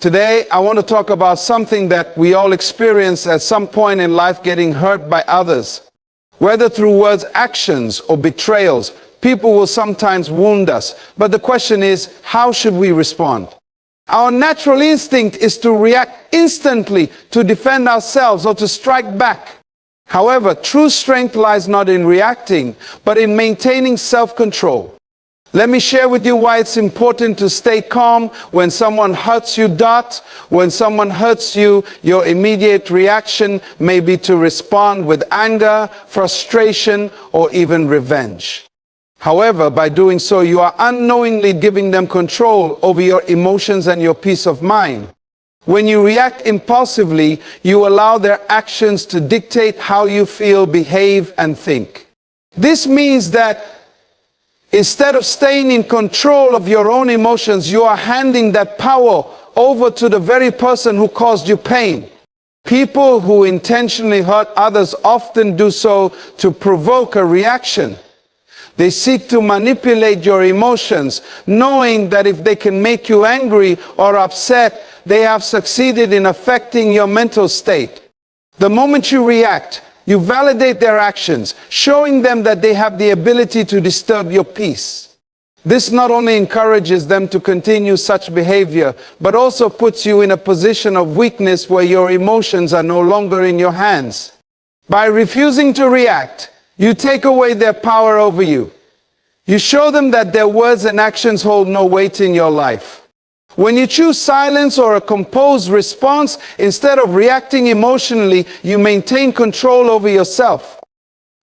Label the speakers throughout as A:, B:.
A: Today, I want to talk about something that we all experience at some point in life: getting hurt by others. Whether through words, actions, or betrayals, people will sometimes wound us. But the question is, how should we respond? Our natural instinct is to react instantly, to defend ourselves or to strike back. However, true strength lies not in reacting, but in maintaining self-control. Let me share with you why it's important to stay calm when someone hurts you. When someone hurts you, your immediate reaction may be to respond with anger, frustration, or even revenge. However, by doing so, you are unknowingly giving them control over your emotions and your peace of mind. When you react impulsively, you allow their actions to dictate how you feel, behave, and think. This means that instead of staying in control of your own emotions, you are handing that power over to the very person who caused you pain. People who intentionally hurt others often do so to provoke a reaction. They seek to manipulate your emotions, knowing that if they can make you angry or upset, they have succeeded in affecting your mental state. The moment you react, you validate their actions, showing them that they have the ability to disturb your peace. This not only encourages them to continue such behavior, but also puts you in a position of weakness where your emotions are no longer in your hands. By refusing to react, you take away their power over you. You show them that their words and actions hold no weight in your life. When you choose silence or a composed response, instead of reacting emotionally, you maintain control over yourself.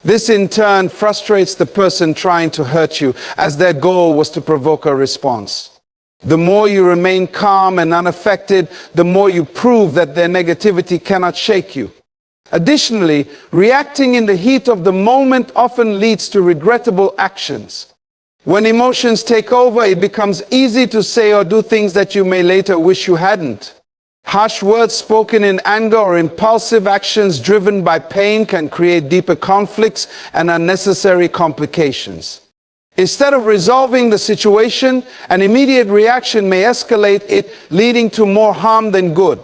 A: This in turn frustrates the person trying to hurt you, as their goal was to provoke a response. The more you remain calm and unaffected, the more you prove that their negativity cannot shake you. Additionally, reacting in the heat of the moment often leads to regrettable actions. When emotions take over, it becomes easy to say or do things that you may later wish you hadn't. Harsh words spoken in anger or impulsive actions driven by pain can create deeper conflicts and unnecessary complications. Instead of resolving the situation, an immediate reaction may escalate it, leading to more harm than good.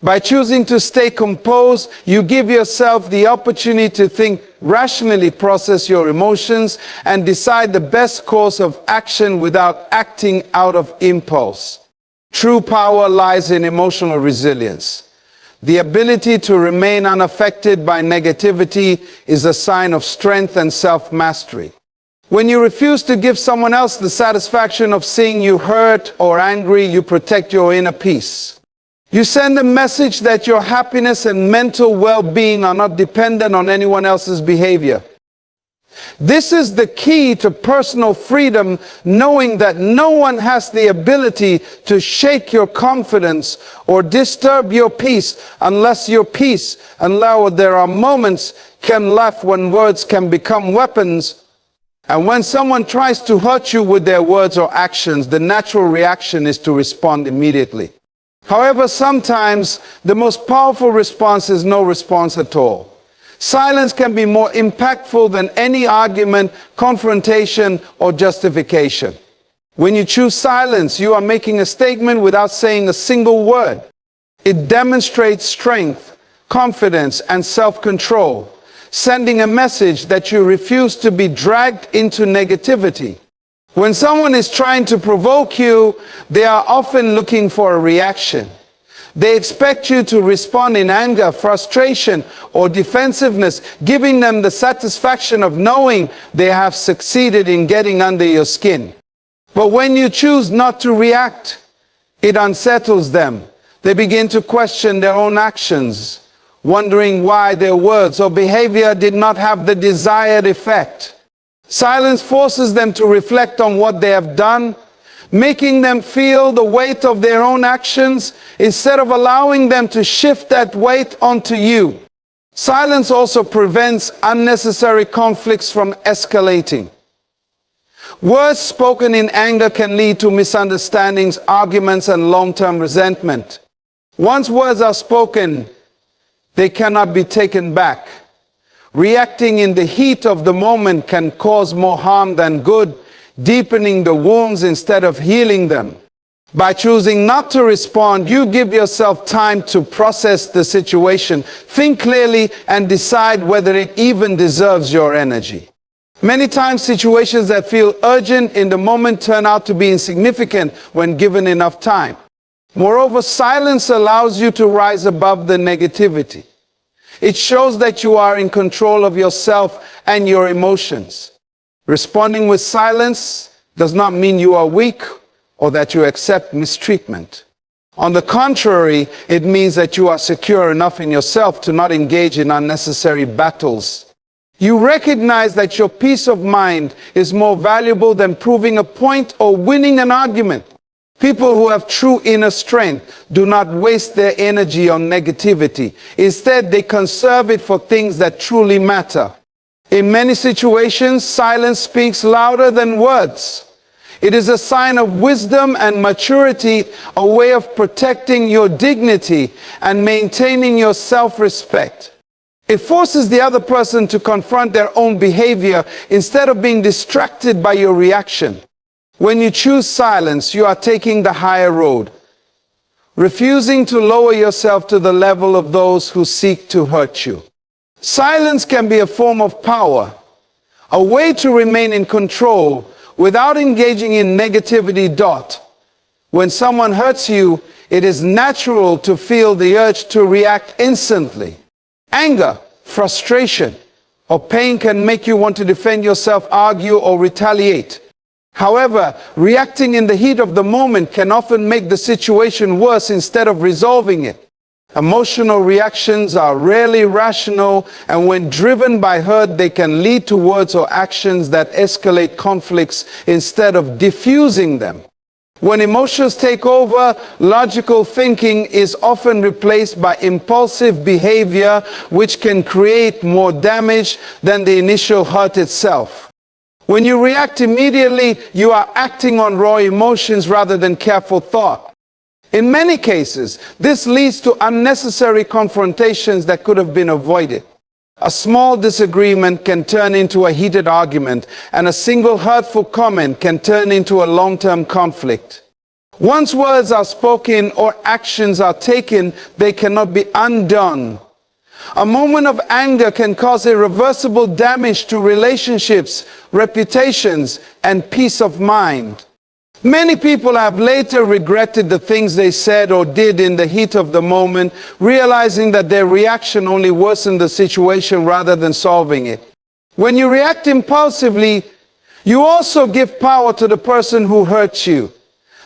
A: By choosing to stay composed, you give yourself the opportunity to think rationally, process your emotions, and decide the best course of action without acting out of impulse. True power lies in emotional resilience. The ability to remain unaffected by negativity is a sign of strength and self-mastery. When you refuse to give someone else the satisfaction of seeing you hurt or angry, you protect your inner peace. You send a message that your happiness and mental well-being are not dependent on anyone else's behavior. This is the key to personal freedom, knowing that no one has the ability to shake your confidence or disturb your peace unless your peace, unless there are moments can laugh when words can become weapons. And when someone tries to hurt you with their words or actions, the natural reaction is to respond immediately. However, sometimes the most powerful response is no response at all. Silence can be more impactful than any argument, confrontation, or justification. When you choose silence, you are making a statement without saying a single word. It demonstrates strength, confidence, and self-control, sending a message that you refuse to be dragged into negativity. When someone is trying to provoke you, they are often looking for a reaction. They expect you to respond in anger, frustration, or defensiveness, giving them the satisfaction of knowing they have succeeded in getting under your skin. But when you choose not to react, it unsettles them. They begin to question their own actions, wondering why their words or behavior did not have the desired effect. Silence forces them to reflect on what they have done, making them feel the weight of their own actions instead of allowing them to shift that weight onto you. Silence also prevents unnecessary conflicts from escalating. Words spoken in anger can lead to misunderstandings, arguments, and long-term resentment. Once words are spoken, they cannot be taken back. Reacting in the heat of the moment can cause more harm than good, deepening the wounds instead of healing them. By choosing not to respond, you give yourself time to process the situation, think clearly, and decide whether it even deserves your energy. Many times, situations that feel urgent in the moment turn out to be insignificant when given enough time. Moreover, silence allows you to rise above the negativity. It shows that you are in control of yourself and your emotions. Responding with silence does not mean you are weak or that you accept mistreatment. On the contrary, it means that you are secure enough in yourself to not engage in unnecessary battles. You recognize that your peace of mind is more valuable than proving a point or winning an argument. People who have true inner strength do not waste their energy on negativity. Instead, they conserve it for things that truly matter. In many situations, silence speaks louder than words. It is a sign of wisdom and maturity, a way of protecting your dignity and maintaining your self-respect. It forces the other person to confront their own behavior instead of being distracted by your reaction. When you choose silence, you are taking the higher road, refusing to lower yourself to the level of those who seek to hurt you. Silence can be a form of power, a way to remain in control without engaging in negativity. When someone hurts you, it is natural to feel the urge to react instantly. Anger, frustration, or pain can make you want to defend yourself, argue, or retaliate. However, reacting in the heat of the moment can often make the situation worse instead of resolving it. Emotional reactions are rarely rational, and when driven by hurt, they can lead to words or actions that escalate conflicts instead of diffusing them. When emotions take over, logical thinking is often replaced by impulsive behavior, which can create more damage than the initial hurt itself. When you react immediately, you are acting on raw emotions rather than careful thought. In many cases, this leads to unnecessary confrontations that could have been avoided. A small disagreement can turn into a heated argument, and a single hurtful comment can turn into a long-term conflict. Once words are spoken or actions are taken, they cannot be undone. A moment of anger can cause irreversible damage to relationships, reputations, and peace of mind. Many people have later regretted the things they said or did in the heat of the moment, realizing that their reaction only worsened the situation rather than solving it. When you react impulsively, you also give power to the person who hurt you.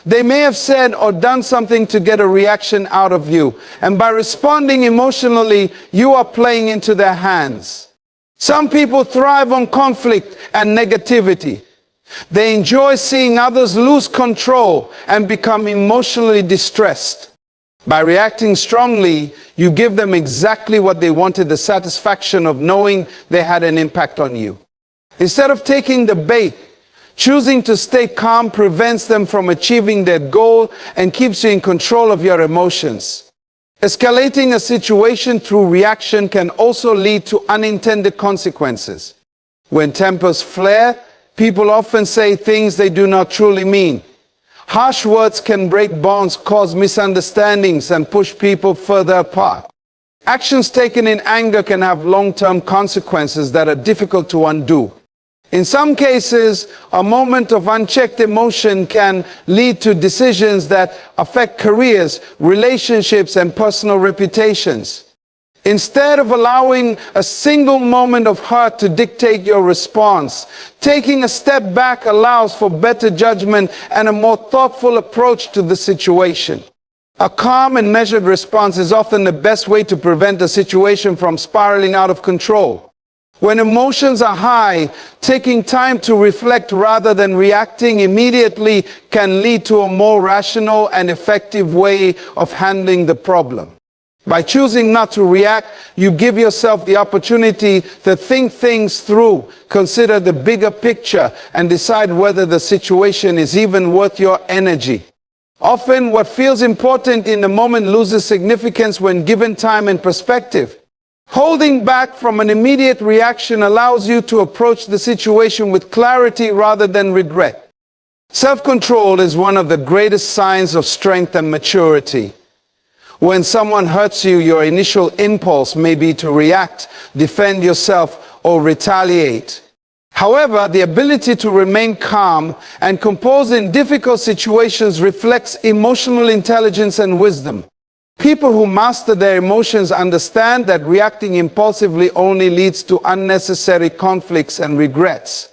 A: They may have said or done something to get a reaction out of you, and by responding emotionally, you are playing into their hands. Some people thrive on conflict and negativity. They enjoy seeing others lose control and become emotionally distressed. By reacting strongly, you give them exactly what they wanted, the satisfaction of knowing they had an impact on you. Instead of taking the bait, choosing to stay calm prevents them from achieving their goal and keeps you in control of your emotions. Escalating a situation through reaction can also lead to unintended consequences. When tempers flare, people often say things they do not truly mean. Harsh words can break bonds, cause misunderstandings, and push people further apart. Actions taken in anger can have long-term consequences that are difficult to undo. In some cases, a moment of unchecked emotion can lead to decisions that affect careers, relationships, and personal reputations. Instead of allowing a single moment of hurt to dictate your response, taking a step back allows for better judgment and a more thoughtful approach to the situation. A calm and measured response is often the best way to prevent a situation from spiraling out of control. When emotions are high, taking time to reflect rather than reacting immediately can lead to a more rational and effective way of handling the problem. By choosing not to react, you give yourself the opportunity to think things through, consider the bigger picture, and decide whether the situation is even worth your energy. Often, what feels important in the moment loses significance when given time and perspective. Holding back from an immediate reaction allows you to approach the situation with clarity rather than regret. Self-control is one of the greatest signs of strength and maturity. When someone hurts you, your initial impulse may be to react, defend yourself, or retaliate. However, the ability to remain calm and composed in difficult situations reflects emotional intelligence and wisdom. People who master their emotions understand that reacting impulsively only leads to unnecessary conflicts and regrets.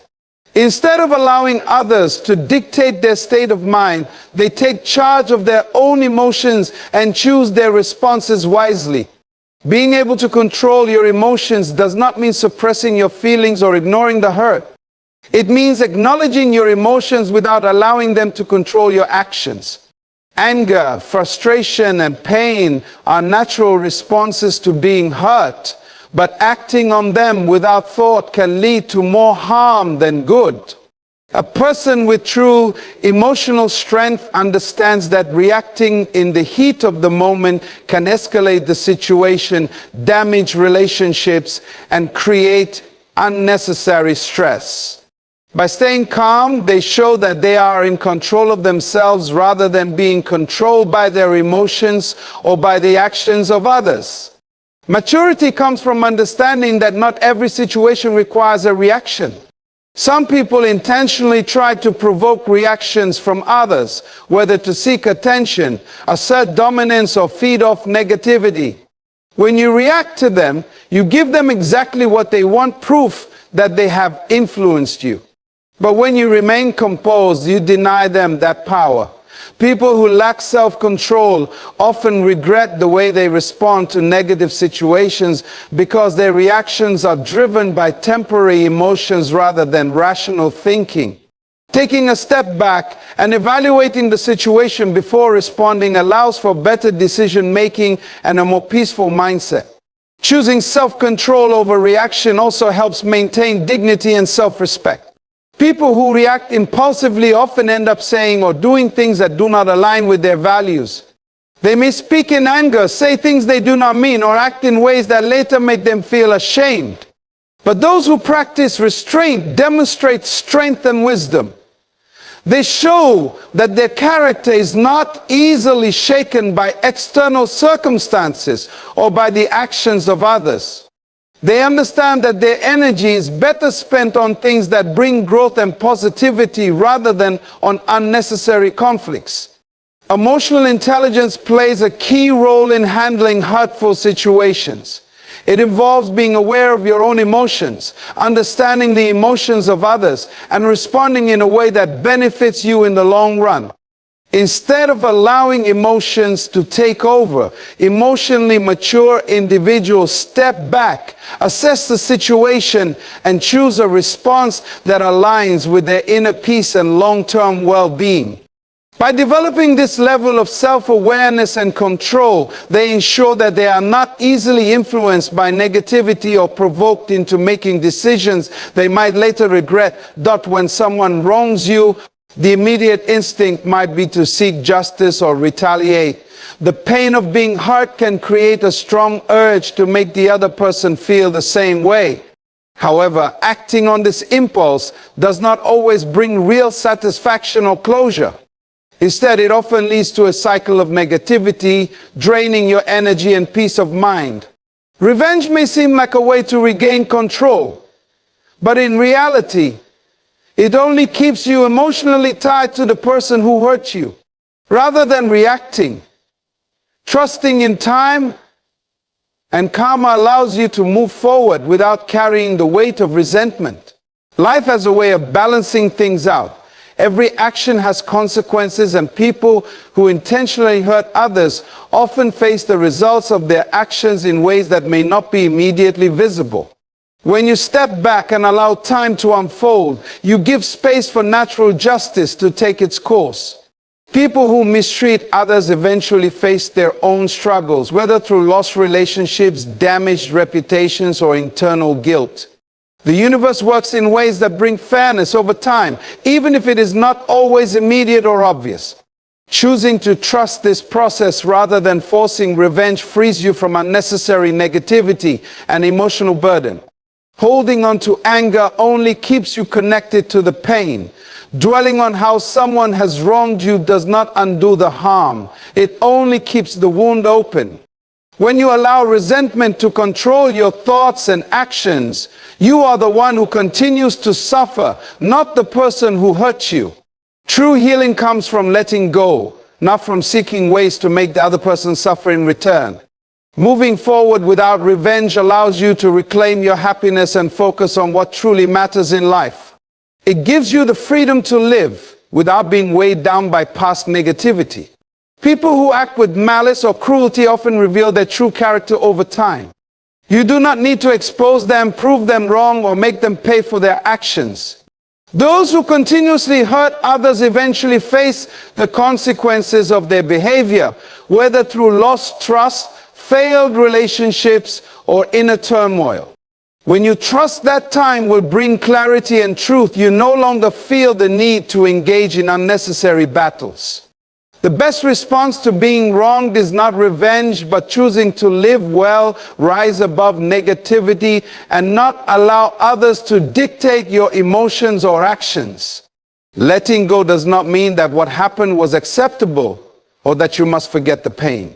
A: Instead of allowing others to dictate their state of mind, they take charge of their own emotions and choose their responses wisely. Being able to control your emotions does not mean suppressing your feelings or ignoring the hurt. It means acknowledging your emotions without allowing them to control your actions. Anger, frustration, and pain are natural responses to being hurt. But acting on them without thought can lead to more harm than good. A person with true emotional strength understands that reacting in the heat of the moment can escalate the situation, damage relationships, and create unnecessary stress. By staying calm, they show that they are in control of themselves rather than being controlled by their emotions or by the actions of others. Maturity comes from understanding that not every situation requires a reaction. Some people intentionally try to provoke reactions from others, whether to seek attention, assert dominance, or feed off negativity. When you react to them, you give them exactly what they want, proof that they have influenced you. But when you remain composed, you deny them that power. People who lack self-control often regret the way they respond to negative situations because their reactions are driven by temporary emotions rather than rational thinking. Taking a step back and evaluating the situation before responding allows for better decision-making and a more peaceful mindset. Choosing self-control over reaction also helps maintain dignity and self-respect. People who react impulsively often end up saying or doing things that do not align with their values. They may speak in anger, say things they do not mean, or act in ways that later make them feel ashamed. But those who practice restraint demonstrate strength and wisdom. They show that their character is not easily shaken by external circumstances or by the actions of others. They understand that their energy is better spent on things that bring growth and positivity rather than on unnecessary conflicts. Emotional intelligence plays a key role in handling hurtful situations. It involves being aware of your own emotions, understanding the emotions of others, and responding in a way that benefits you in the long run. Instead of allowing emotions to take over, emotionally mature individuals step back, assess the situation, and choose a response that aligns with their inner peace and long-term well-being. By developing this level of self-awareness and control, they ensure that they are not easily influenced by negativity or provoked into making decisions they might later regret. When someone wrongs you, the immediate instinct might be to seek justice or retaliate. The pain of being hurt can create a strong urge to make the other person feel the same way. However, acting on this impulse does not always bring real satisfaction or closure. Instead, it often leads to a cycle of negativity, draining your energy and peace of mind. Revenge may seem like a way to regain control, but in reality, it only keeps you emotionally tied to the person who hurt you. Rather than reacting, trusting in time and karma allows you to move forward without carrying the weight of resentment. Life has a way of balancing things out. Every action has consequences, and people who intentionally hurt others often face the results of their actions in ways that may not be immediately visible. When you step back and allow time to unfold, you give space for natural justice to take its course. People who mistreat others eventually face their own struggles, whether through lost relationships, damaged reputations, or internal guilt. The universe works in ways that bring fairness over time, even if it is not always immediate or obvious. Choosing to trust this process rather than forcing revenge frees you from unnecessary negativity and emotional burden. Holding on to anger only keeps you connected to the pain, Dwelling on how someone has wronged you does not undo the harm. It only keeps the wound open. When you allow resentment to control your thoughts and actions, you are the one who continues to suffer, not the person who hurt you. True healing comes from letting go, not from seeking ways to make the other person suffer in return. Moving forward without revenge allows you to reclaim your happiness and focus on what truly matters in life. It gives you the freedom to live without being weighed down by past negativity. People who act with malice or cruelty often reveal their true character over time. You do not need to expose them, prove them wrong, or make them pay for their actions. Those who continuously hurt others eventually face the consequences of their behavior, whether through lost trust, failed relationships, or inner turmoil. When you trust that time will bring clarity and truth, you no longer feel the need to engage in unnecessary battles. The best response to being wronged is not revenge, but choosing to live well, rise above negativity, and not allow others to dictate your emotions or actions. Letting go does not mean that what happened was acceptable or that you must forget the pain.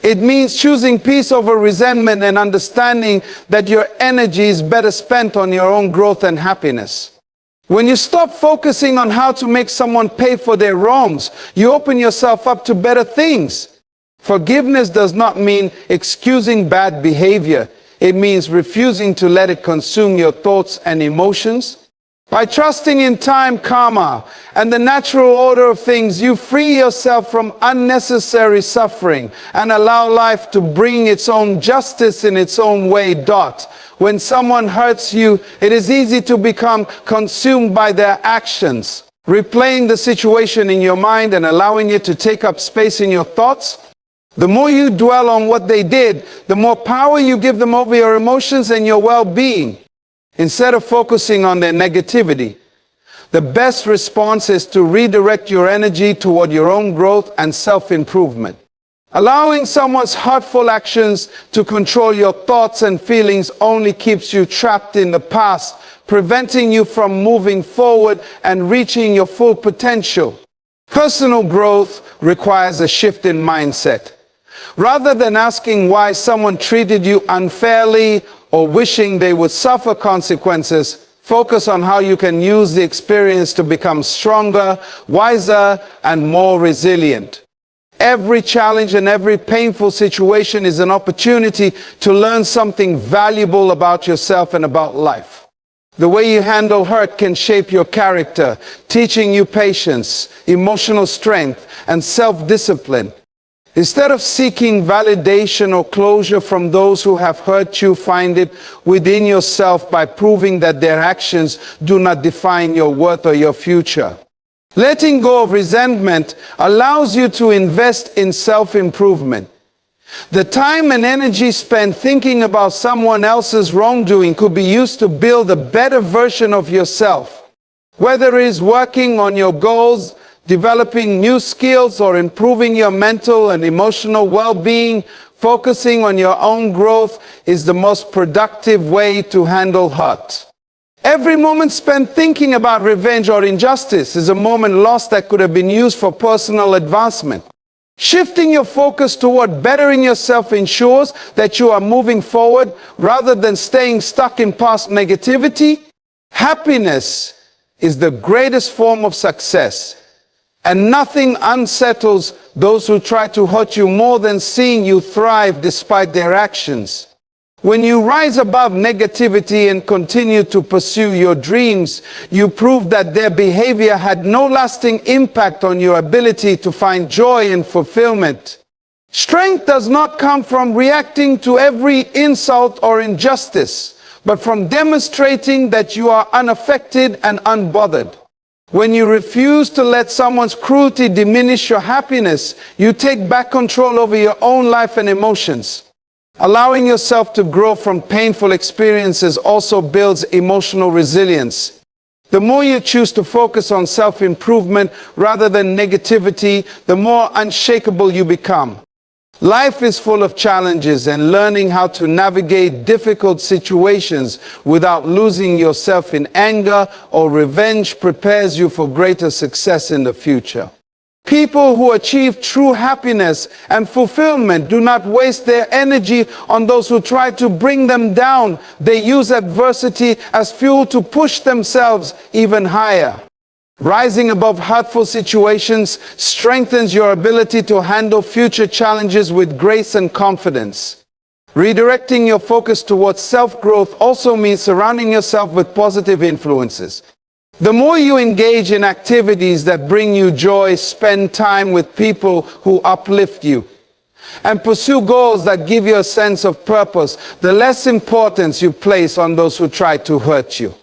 A: It means choosing peace over resentment and understanding that your energy is better spent on your own growth and happiness. When you stop focusing on how to make someone pay for their wrongs, you open yourself up to better things. Forgiveness does not mean excusing bad behavior. It means refusing to let it consume your thoughts and emotions. By trusting in time, karma, and the natural order of things, you free yourself from unnecessary suffering and allow life to bring its own justice in its own way. When someone hurts you, it is easy to become consumed by their actions, replaying the situation in your mind and allowing it to take up space in your thoughts. The more you dwell on what they did, the more power you give them over your emotions and your well-being. Instead of focusing on their negativity, the best response is to redirect your energy toward your own growth and self-improvement. Allowing someone's hurtful actions to control your thoughts and feelings only keeps you trapped in the past, preventing you from moving forward and reaching your full potential. Personal growth requires a shift in mindset. Rather than asking why someone treated you unfairly or wishing they would suffer consequences, focus on how you can use the experience to become stronger, wiser, and more resilient. Every challenge and every painful situation is an opportunity to learn something valuable about yourself and about life. The way you handle hurt can shape your character, teaching you patience, emotional strength, and self-discipline. Instead of seeking validation or closure from those who have hurt you, find it within yourself by proving that their actions do not define your worth or your future. Letting go of resentment allows you to invest in self-improvement. The time and energy spent thinking about someone else's wrongdoing could be used to build a better version of yourself. Whether it is working on your goals, developing new skills, or improving your mental and emotional well-being, focusing on your own growth is the most productive way to handle hurt. Every moment spent thinking about revenge or injustice is a moment lost that could have been used for personal advancement. Shifting your focus toward bettering yourself ensures that you are moving forward rather than staying stuck in past negativity. Happiness is the greatest form of success. And nothing unsettles those who try to hurt you more than seeing you thrive despite their actions. When you rise above negativity and continue to pursue your dreams, you prove that their behavior had no lasting impact on your ability to find joy and fulfillment. Strength does not come from reacting to every insult or injustice, but from demonstrating that you are unaffected and unbothered. When you refuse to let someone's cruelty diminish your happiness, you take back control over your own life and emotions. Allowing yourself to grow from painful experiences also builds emotional resilience. The more you choose to focus on self-improvement rather than negativity, the more unshakable you become. Life is full of challenges, and learning how to navigate difficult situations without losing yourself in anger or revenge prepares you for greater success in the future. People who achieve true happiness and fulfillment do not waste their energy on those who try to bring them down. They use adversity as fuel to push themselves even higher. Rising above hurtful situations strengthens your ability to handle future challenges with grace and confidence. Redirecting your focus towards self-growth also means surrounding yourself with positive influences. The more you engage in activities that bring you joy, spend time with people who uplift you, and pursue goals that give you a sense of purpose, the less importance you place on those who try to hurt you.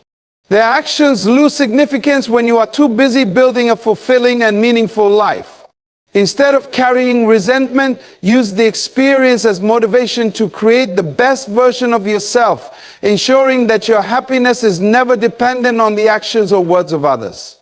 A: Their actions lose significance when you are too busy building a fulfilling and meaningful life. Instead of carrying resentment, use the experience as motivation to create the best version of yourself, ensuring that your happiness is never dependent on the actions or words of others.